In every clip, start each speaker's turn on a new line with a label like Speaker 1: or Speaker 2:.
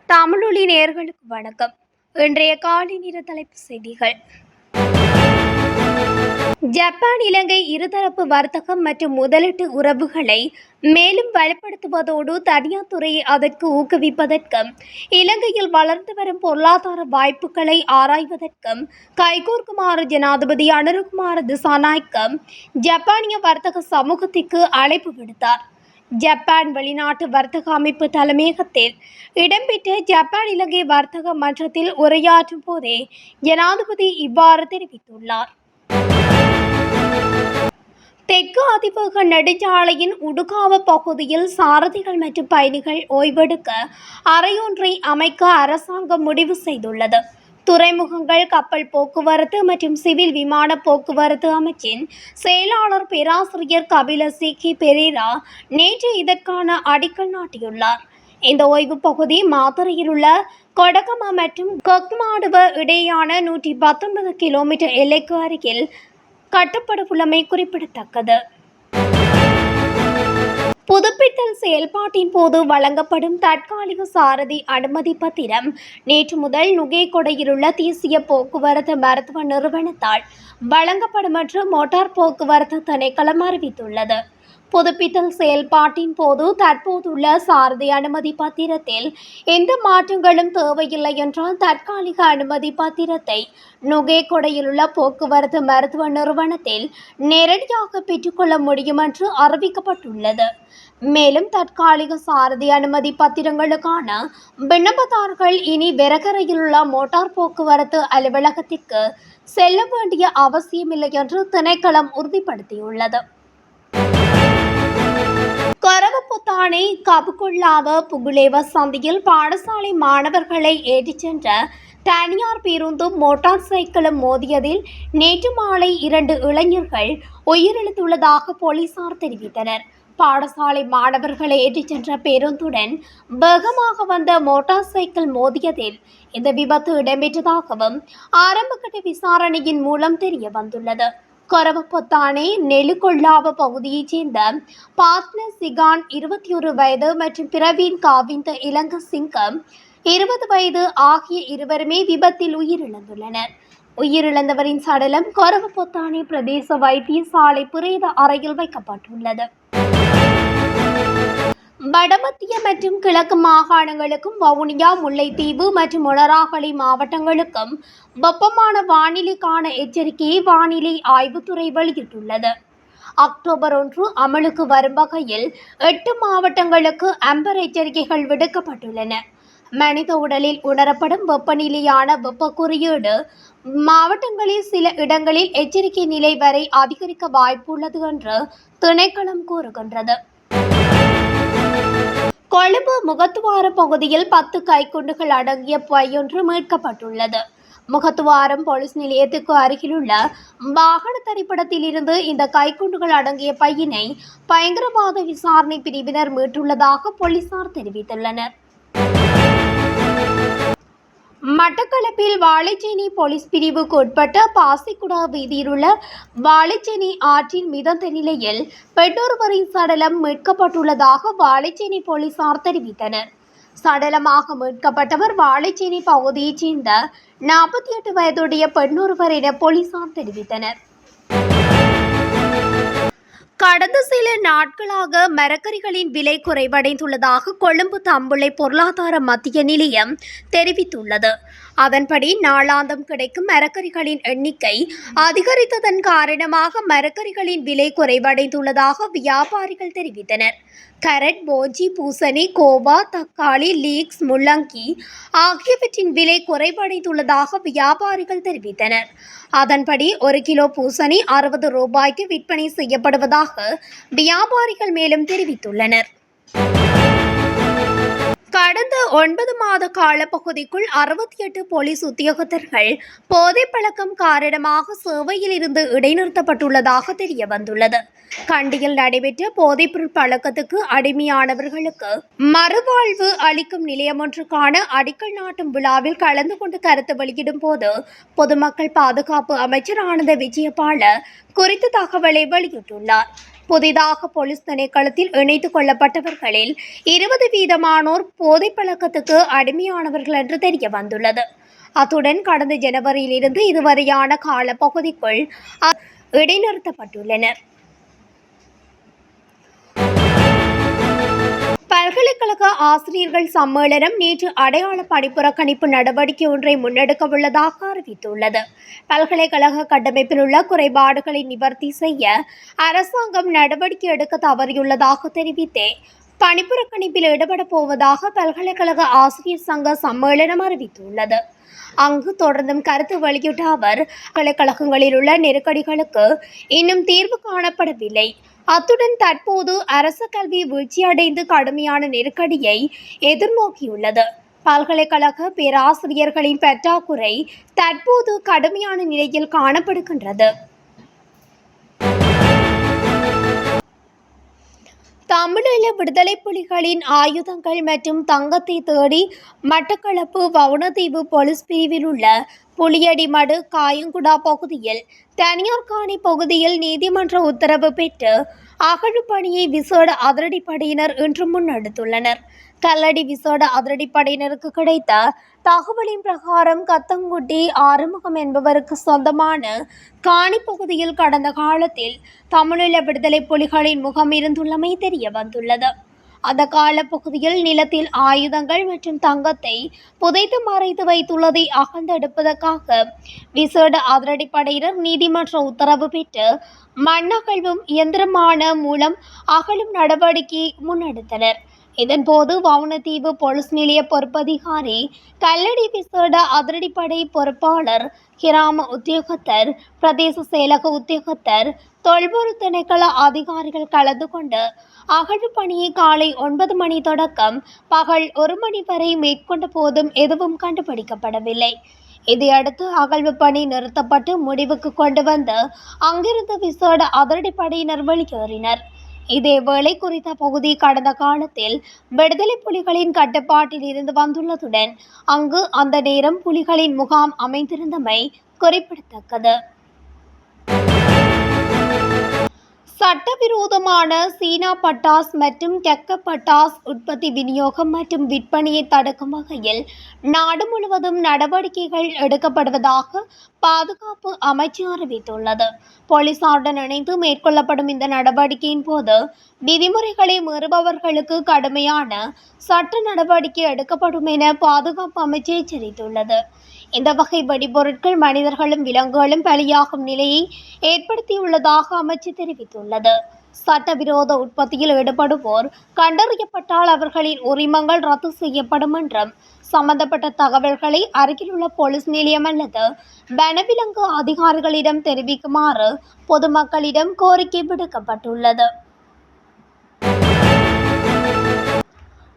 Speaker 1: தமிழொலி நேயர்களுக்கு வணக்கம். இன்றைய காலை நேர தலைப்புச் செய்திகள். ஜப்பான் இலங்கை இருதரப்பு வர்த்தகம் மற்றும் முதலீட்டு உறவுகளை மேலும் வலுப்படுத்துவதோடு தனியார் துறையை அதற்கு ஊக்குவிப்பதற்கும் இலங்கையில் வளர்ந்து வரும் பொருளாதார வாய்ப்புகளை ஆராய்வதற்கும் கைகோர்க்குமாறு ஜனாதிபதி அனுரகுமார திசாநாயக்க ஜப்பானிய வர்த்தக சமூகத்திற்கு அழைப்பு விடுத்தார். ஜப்பான் வெளிநாட்டு வர்த்தக அமைப்பு தலைமையகத்தில் இடம்பெற்ற ஜப்பான் இலங்கை வர்த்தக மன்றத்தில் உரையாற்றும் போதே ஜனாதிபதி இவ்வாறு தெரிவித்துள்ளார். தெற்கு அதிவேக நெடுஞ்சாலையின் உடுகாவ பகுதியில் சாரதிகள் மற்றும் பயணிகள் ஓய்வெடுக்க அறையொன்றை அமைக்க அரசாங்கம் முடிவு செய்துள்ளது. துறைமுகங்கள், கப்பல் போக்குவரத்து மற்றும் சிவில் விமான போக்குவரத்து அமைச்சின் செயலாளர் பேராசிரியர் கபில சிக்கி பெரேரா நேற்று இதற்கான அடிக்கல் நாட்டியுள்ளார். இந்த ஓய்வு பகுதி மாத்தறையில் உள்ள கொடகம மற்றும் கொக்மாடுவ இடையேயான 119 கிலோமீட்டர் எல்லைக்கு அருகில் கட்டப்படவுள்ளமை குறிப்பிடத்தக்கது. புதுப்பித்தல் செயல்பாட்டின் போது வழங்கப்படும் தற்காலிக சாரதி அனுமதி பத்திரம் நேற்று முதல் நுகேகொடையில் உள்ள தேசிய போக்குவரத்து மருத்துவ நிறுவனத்தால் வழங்கப்படும் என்று மோட்டார் போக்குவரத்து திணைக்களம் அறிவித்துள்ளது. புதுப்பித்தல் செயல்பாட்டின் போது தற்போதுள்ள சாரதி அனுமதி பத்திரத்தில் எந்த மாற்றங்களும் தேவையில்லை என்றால் தற்காலிக அனுமதி பத்திரத்தை நுகேகொடையில் உள்ள போக்குவரத்து மருத்துவ நிறுவனத்தில் நேரடியாக பெற்றுக்கொள்ள முடியும் என்று அறிவிக்கப்பட்டுள்ளது. மேலும் தற்காலிக சாரதி அனுமதி பத்திரங்களுக்கான விண்ணப்பதாரர்கள் இனி வெரகரையில் உள்ள மோட்டார் போக்குவரத்து அலுவலகத்திற்கு செல்ல வேண்டிய அவசியமில்லை என்று திணைக்களம் உறுதிப்படுத்தியுள்ளது. கொரவப்புத்தானை கபுகொள்ளாவ புகுலேவ சந்தியில் பாடசாலை மாணவர்களை ஏற்றிச் சென்ற தனியார் பேருந்தும் மோட்டார் சைக்கிளும் மோதியதில் நேற்று மாலை 2 இளைஞர்கள் உயிரிழந்துள்ளதாக போலீசார் தெரிவித்தனர். பாடசாலை மாணவர்களை ஏற்றிச் சென்ற பேருந்துடன் வேகமாக வந்த மோட்டார் சைக்கிள் மோதியதில் இந்த விபத்து இடம்பெற்றதாகவும் ஆரம்பகட்ட விசாரணையின் மூலம் தெரிய வந்துள்ளது. கொரவப்பொத்தானை நெலுகொள்ளாவ பகுதியைச் சேர்ந்த பார்ட்னர் சிகான் 21 வயது மற்றும் பிரவீன் காவிந்த இலங்க சிங்கம் 20 வயது ஆகிய இருவருமே விபத்தில் உயிரிழந்துள்ளனர். உயிரிழந்தவரின் சடலம் கொரவப்பொத்தானை பிரதேச வைத்தியசாலை பிரேத அறையில் வைக்கப்பட்டுள்ளது. வடமத்திய மற்றும் கிழக்கு மாகாணங்களுக்கும் வவுனியா, முல்லைத்தீவு மற்றும் மொனராகலை மாவட்டங்களுக்கும் வெப்பமான வானிலைக்கான எச்சரிக்கையை வானிலை ஆய்வுத்துறை வெளியிட்டுள்ளது. அக்டோபர் 1 அமலுக்கு வரும் வகையில் 8 மாவட்டங்களுக்கு அம்பர் எச்சரிக்கைகள் விடுக்கப்பட்டுள்ளன. மனித உடலில் உணரப்படும் வெப்பநிலையான வெப்ப குறியீடு மாவட்டங்களில் சில இடங்களில் எச்சரிக்கை நிலை வரை அதிகரிக்க வாய்ப்புள்ளது என்று திணைக்களம் கூறுகின்றது. கொழும்பு முகத்துவார பகுதியில் 10 கைக்குண்டுகள் அடங்கிய பையொன்று மீட்கப்பட்டுள்ளது. முகத்துவாரம் போலீஸ் நிலையத்துக்கு அருகிலுள்ள வாகன திரைப்படத்தில் இருந்து இந்த கைக்குண்டுகள் அடங்கிய பையினை பயங்கரவாத விசாரணை பிரிவினர் மீட்டுள்ளதாக போலீசார் தெரிவித்துள்ளனர். மட்டக்களப்பில் வாழைச்சேனை போலீஸ் பிரிவுக்கு உட்பட்ட பாசிக்குடா வீதியில் உள்ள வாழைச்சேனை ஆற்றின் மிதந்த நிலையில் பெண்ணொருவரின் சடலம் மீட்கப்பட்டுள்ளதாக வாழைச்சேனை போலீசார் தெரிவித்தனர். சடலமாக மீட்கப்பட்டவர் வாழைச்சேனை பகுதியைச் சேர்ந்த 48 வயதுடைய பெண்ணொருவர் என போலீசார் தெரிவித்தனர். கடந்த சில நாட்களாக மரக்கறிகளின் விலை குறைவடைந்துள்ளதாக கொழும்பு தம்புளை பொருளாதார மத்திய நிலையம் தெரிவித்துள்ளது. அதன்படி நாளாந்தம் கிடைக்கும் மரக்கறிகளின் எண்ணிக்கை அதிகரித்ததன் காரணமாக மரக்கறிகளின் விலை குறைவடைந்துள்ளதாக வியாபாரிகள் தெரிவித்தனர். கரட், போஞ்சி, பூசணி, கோவா, தக்காளி, லீக்ஸ், முள்ளங்கி ஆகியவற்றின் விலை குறைவடைந்துள்ளதாக வியாபாரிகள் தெரிவித்தனர். அதன்படி 1 கிலோ பூசணி 60 ரூபாய்க்கு விற்பனை செய்யப்படுவதாக வியாபாரிகள் மேலும் தெரிவித்துள்ளனர். கடந்த 9 மாத காலப்பகுதிக்குள் 68 போலீஸ் உத்தியோகத்தர்கள் போதைப் பழக்கம் காரணமாக சேவையில் இருந்து இடைநிறுத்தப்பட்டுள்ளதாக தெரிய வந்துள்ளது. கண்டியில் நடைபெற்ற போதைப்பொருள் பழக்கத்துக்கு அடிமையானவர்களுக்கு மறுவாழ்வு அளிக்கும் நிலையம் ஒன்றுக்கான அடிக்கல் நாட்டும் விழாவில் கலந்து கொண்டு கருத்து வெளியிடும் போது பொதுமக்கள் பாதுகாப்பு அமைச்சர் ஆனந்த விஜயபால குறித்த தகவலை வெளியிட்டுள்ளார். புதிதாக போலீஸ் திணைக்களத்தில் இணைத்துக் கொள்ளப்பட்டவர்களில் 20% போதைப் பழக்கத்துக்கு அடிமையானவர்கள் என்று தெரிய வந்துள்ளது. அத்துடன் கடந்த ஜனவரியிலிருந்து இதுவரையான காலப்பகுதிக்குள் இடைநிறுத்தப்பட்டுள்ளனர். பல்கலைக்கழக ஆசிரியர்கள் சம்மேளனம் நேற்று அடையாள பணிப்புறக்கணிப்பு நடவடிக்கை ஒன்றை முன்னெடுக்கவுள்ளதாக அறிவித்துள்ளது. பல்கலைக்கழக கட்டமைப்பில் உள்ள குறைபாடுகளை நிவர்த்தி செய்ய அரசாங்கம் நடவடிக்கை எடுக்க தவறியுள்ளதாக தெரிவித்தே பணிப்புறக்கணிப்பில் ஈடுபடப் போவதாக பல்கலைக்கழக ஆசிரியர் சங்க சம்மேளனம் அறிவித்துள்ளது. அங்கு தொடர்ந்தும் கருத்து வெளியிட்ட அவர், பல்கலைக்கழகங்களில் உள்ள நெருக்கடிகளுக்கு இன்னும் தீர்வு காணப்படவில்லை. அத்துடன் தற்போது அரசு கல்வி வீழ்ச்சியடைந்து கடுமையான நெருக்கடியை எதிர்நோக்கியுள்ளது. பல்கலைக்கழக பேராசிரியர்களின் பற்றாக்குறை தற்போது கடுமையான நிலையில் காணப்படுகின்றது. தமிழீழ விடுதலை புலிகளின் ஆயுதங்கள் மற்றும் தங்கத்தை தேடி மட்டக்களப்பு வவுணதீவு போலீஸ் பிரிவில் உள்ள புலியடிமடு காயங்குடா பகுதியில் தனியார் காணி பகுதியில் நீதிமன்ற உத்தரவு பெற்று அகழ்வுப்பணியை விசேட அதிரடிப்படையினர் இன்று முன்னெடுத்துள்ளனர். கல்லடி விசேட அதிரடிப்படையினருக்கு கிடைத்த தகவலின் பிரகாரம் கத்தங்குட்டி ஆறுமுகம் என்பவருக்கு சொந்தமான காணி பகுதியில் கடந்த காலத்தில் தமிழீழ விடுதலை புலிகளின் முகம் இருந்துள்ளமை தெரிய வந்துள்ளது. அந்த காலப்பகுதியில் நிலத்தில் ஆயுதங்கள் மற்றும் தங்கத்தை புதைத்து மறைத்து வைத்துள்ளதை அகழ்ந்தெடுப்பதற்காக விசேட அதிரடிப்படையினர் நீதிமன்ற உத்தரவு பெற்று மண்ணகழ்வும் இயந்திரமான மூலம் அகழும் நடவடிக்கை முன்னெடுத்தனர். இதன்போது வவுணதீவு போலீஸ் நிலைய பொறுப்பதிகாரி, கல்லடி விசேட அதிரடிப்படை பொறுப்பாளர், கிராம உத்தியோகத்தர், பிரதேச செயலக உத்தியோகத்தர், தொல்பொருள் திணைக்கள அதிகாரிகள் கலந்து கொண்டு அகழ்வு பணியை காலை 9 மணி தொடக்கம் பகல் 1 மணி வரை மேற்கொண்ட போதும் எதுவும் கண்டுபிடிக்கப்படவில்லை. இதையடுத்து அகழ்வு பணி நிறுத்தப்பட்டு முடிவுக்கு கொண்டு வந்து அங்கிருந்து விசேட அதிரடிப்படையினர் வெளியேறினர். இதேவேளை குறித்த பகுதி கடந்த காலத்தில் விடுதலை புலிகளின் கட்டுப்பாட்டில் இருந்து வந்துள்ளதுடன் அங்கு அந்த நேரம் புலிகளின் முகாம் அமைந்திருந்தமை குறிப்பிடத்தக்கது. சட்டவிரோதமான சீனா பட்டாஸ் மற்றும் கெக்க பட்டாஸ் உற்பத்தி, விநியோகம் மற்றும் விற்பனையை தடுக்கும் வகையில் நாடு முழுவதும் நடவடிக்கைகள் எடுக்கப்படுவதாக பாதுகாப்பு அமைச்சு அறிவித்துள்ளது. போலீசாருடன் இணைந்து மேற்கொள்ளப்படும் இந்த நடவடிக்கையின் போது விதிமுறைகளை மீறுபவர்களுக்கு கடுமையான சட்ட நடவடிக்கை எடுக்கப்படும் என பாதுகாப்பு அமைச்சு எச்சரித்துள்ளது. இந்த வகை வெடிபொருட்கள் மனிதர்களும் விலங்குகளும் பலியாகும் நிலையை ஏற்படுத்தியுள்ளதாக அமைச்சு தெரிவித்துள்ளது. சட்டவிரோத உற்பத்தியில் ஈடுபடுவோர் கண்டறியப்பட்டால் அவர்களின் உரிமங்கள் ரத்து செய்யப்படும் என்றும் சம்பந்தப்பட்ட தகவல்களை அருகிலுள்ள போலீஸ் நிலையம் அல்லது வனவிலங்கு அதிகாரிகளிடம் தெரிவிக்குமாறு பொதுமக்களிடம் கோரிக்கை விடுக்கப்பட்டுள்ளது.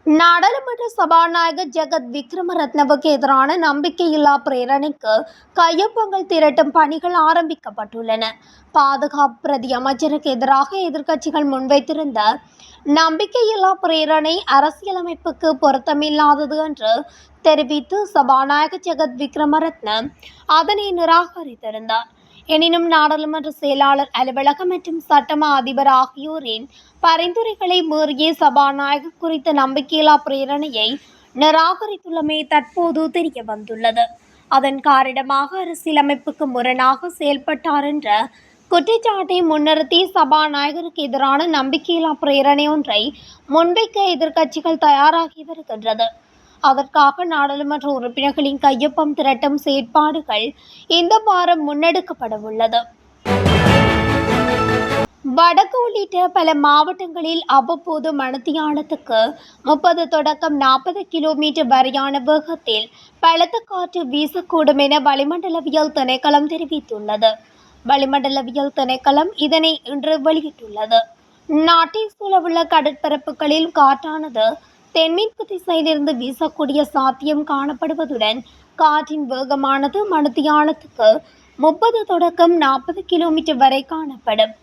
Speaker 1: நாடாளுமன்ற சபாநாயகர் ஜெகத் விக்ரமரத்னவுக்கு எதிரான நம்பிக்கையில்லா பிரேரணைக்கு கையொப்பங்கள் திரட்டும் பணிகள் ஆரம்பிக்கப்பட்டுள்ளன. பாதுகாப்பு பிரதி அமைச்சருக்கு எதிராக எதிர்க்கட்சிகள் முன்வைத்திருந்த நம்பிக்கையில்லா பிரேரணை அரசியலமைப்புக்கு பொருத்தமில்லாதது என்று தெரிவித்து சபாநாயகர் ஜெகத் விக்ரமரத்ன அதனை நிராகரித்திருந்தார். எனினும் நாடாளுமன்ற செயலாளர் அலுவலகம் மற்றும் சட்டமா அதிபர் ஆகியோரின் பரிந்துரைகளை மீறிய சபாநாயகர் குறித்த நம்பிக்கையில்லா பிரேரணையை நிராகரித்துள்ளமை தற்போது தெரிய வந்துள்ளது. அதன் காரணமாக அரசியலமைப்புக்கு முரணாக செயல்பட்டார் என்ற குற்றச்சாட்டை முன்னிறுத்தி சபாநாயகருக்கு எதிரான நம்பிக்கையில்லா பிரேரணை ஒன்றை முன்வைக்க எதிர்க்கட்சிகள் தயாராகி வருகின்றது. அதற்காக நாடாளுமன்ற உறுப்பினர்களின் கையொப்பம் திரட்டும் செயற்பாடுகள் இந்த வாரம் முன்னெடுக்கப்பட உள்ளது. வடக்கு உள்ளிட்ட பல மாவட்டங்களில் அவ்வப்போது மணித்தியாலத்துக்கு 30 தொடக்கம் 40 கிலோமீட்டர் வரையான வேகத்தில் பலத்த காற்று வீசக்கூடும் என வளிமண்டலவியல் திணைக்களம் தெரிவித்துள்ளது. வளிமண்டலவியல் திணைக்களம் இதனை இன்று வெளியிட்டுள்ளது. நாட்டை சூழவுள்ள கடற்பரப்புகளில் காற்றானது தென்மேற்கு திசையிலிருந்து வீசக்கூடிய சாத்தியம் காணப்படுவதுடன் காற்றின் வேகமானது மணித்தியாலத்துக்கு 30 தொடக்கம் 40 கிலோமீட்டர் வரை காணப்படும்.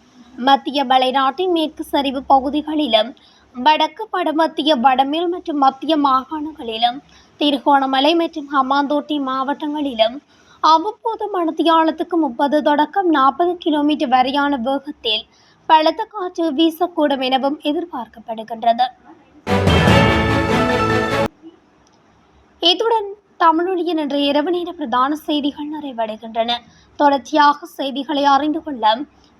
Speaker 1: மத்திய மலைநாட்டின் மேற்கு சரிவு பகுதிகளிலும் வடக்கு வடமத்திய வடமேல் மற்றும் மத்திய மாகாணங்களிலும் திருகோணமலை மற்றும் ஹம்பாந்தோட்டை மாவட்டங்களிலும் அவ்வப்போது மணித்தியாலத்துக்கு 30 தொடக்கம் 40 கிலோமீட்டர் வரையான வேகத்தில் பலத்த காற்று வீசக்கூடும் எனவும் எதிர்பார்க்கப்படுகின்றது. இத்துடன் தமிழொலியின் இன்று இரவு நேர பிரதான செய்திகள் நிறைவடைகின்றன. தொடர்ச்சியாக செய்திகளை அறிந்து கொள்ள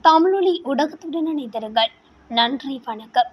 Speaker 1: தமிழொலி ஊடகத்துடன் இணைந்திருங்கள். நன்றி, வணக்கம்.